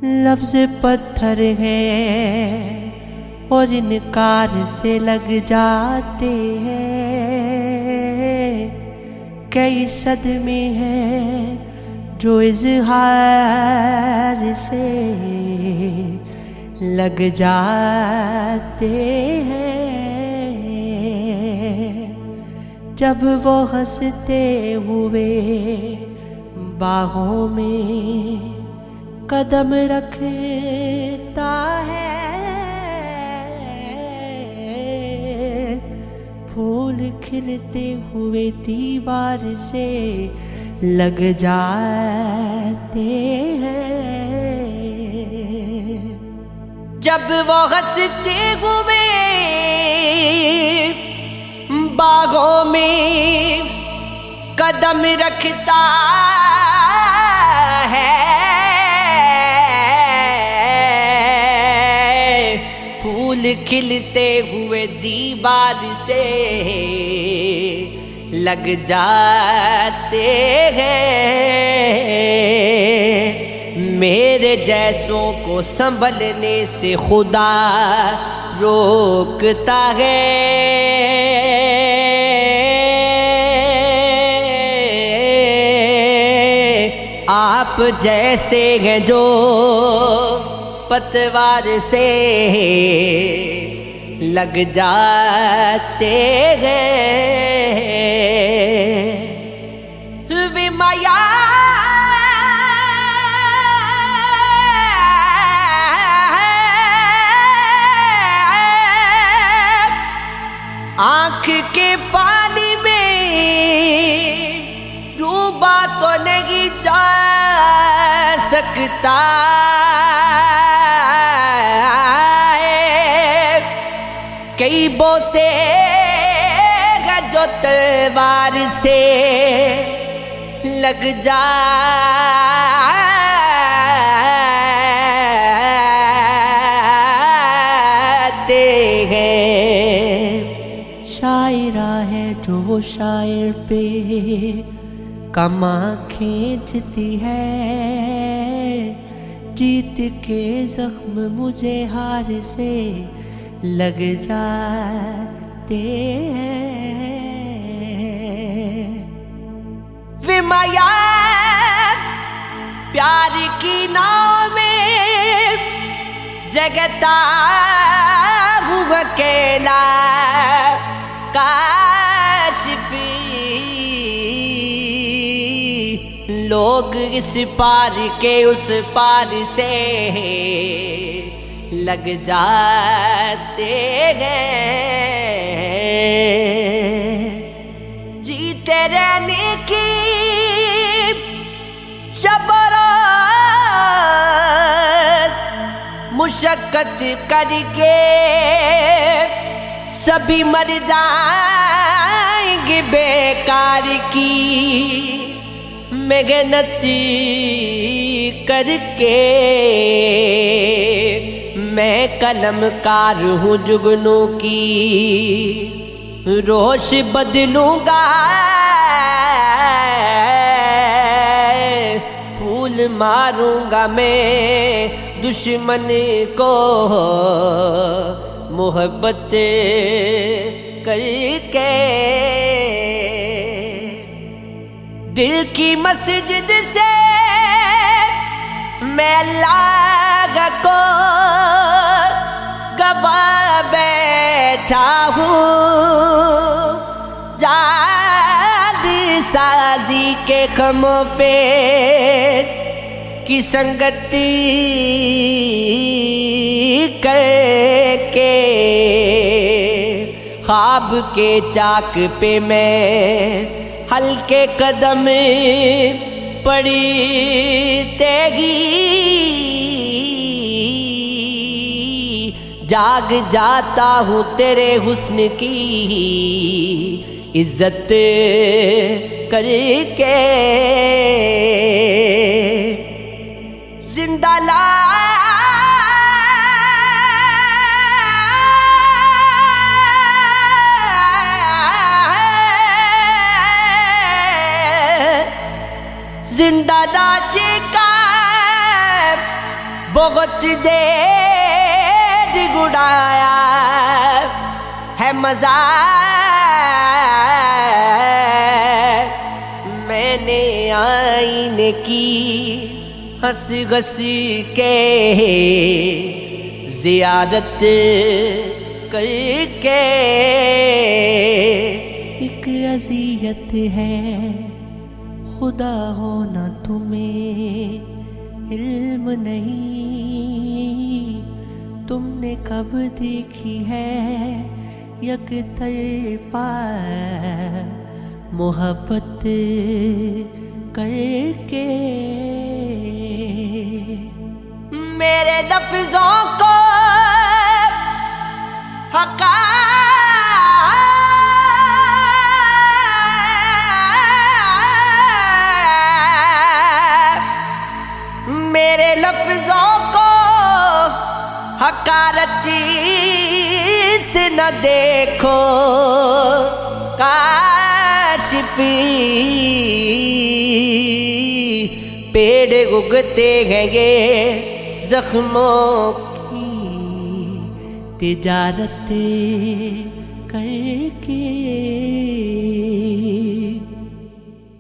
لفظ پتھر ہے اور انکار سے لگ جاتے ہیں، کئی صدمے ہیں جو اظہار سے لگ جاتے ہیں، جب وہ ہنستے ہوئے باغوں میں قدم رکھتا ہے، پھول کھلتے ہوئے دیوار سے لگ جاتے ہیں، جب وہ ہنستے ہوئے باغوں میں قدم رکھتا ہے، پھول کھلتے ہوئے دیوار سے لگ جاتے ہیں، میرے جیسوں کو سنبھلنے سے خدا روکتا ہے، آپ جیسے ہیں جو پتوار سے لگ جاتے ہیں، ومایا آنکھ کے پانی میں ڈوبا تو نہیں جا سکتا ہے، کئی بوسے ہیں جو تلوار سے لگ جاتے ہیں، شاعرہ ہے جو وہ شاعر پہ کماں کھینچتی ہے، جیت کے زخم مجھے ہار سے لگ جاتے ہیں، ومایا پیار کی ناؤ میں جگتا ہوں اکیلا، کاش لوگ اس پار کے اس پار سے لگ جاتے ہیں، جیتے رہنے کی شب و روز مشقت کر کے سبھی مر جائیں گے بیکار کی محنت کر کے، میں قلم کار ہوں جگنوں کی، روش بدلوں گا پھول ماروں گا میں دشمن کو محبت کر کے، دل کی مسجد سے میں اللہ کو گوا بیٹھا ہوں، جاد سازی کے خموں پہ کی سنگتی کر کے، خواب کے چاک پہ میں ہلکے قدم پڑی تیگی، جاگ جاتا ہوں تیرے حسن کی عزت کر کے، زندہ زندہ لاش کا بہت دیر گڑایا ہے مزہ میں نے آئینے کی ہنس ہنس کے زیارت کر کے ایک اذیت ہے خدا ہونا تمہیں علم نہیں تم نے کب دیکھی ہے یک طرفہ محبت کر کے میرے لفظوں کو میرے لفظوں کو حقارتی سے نہ دیکھو کاشفی پیڑ اگتے ہیں یہ زخموں کی تجارت کر کے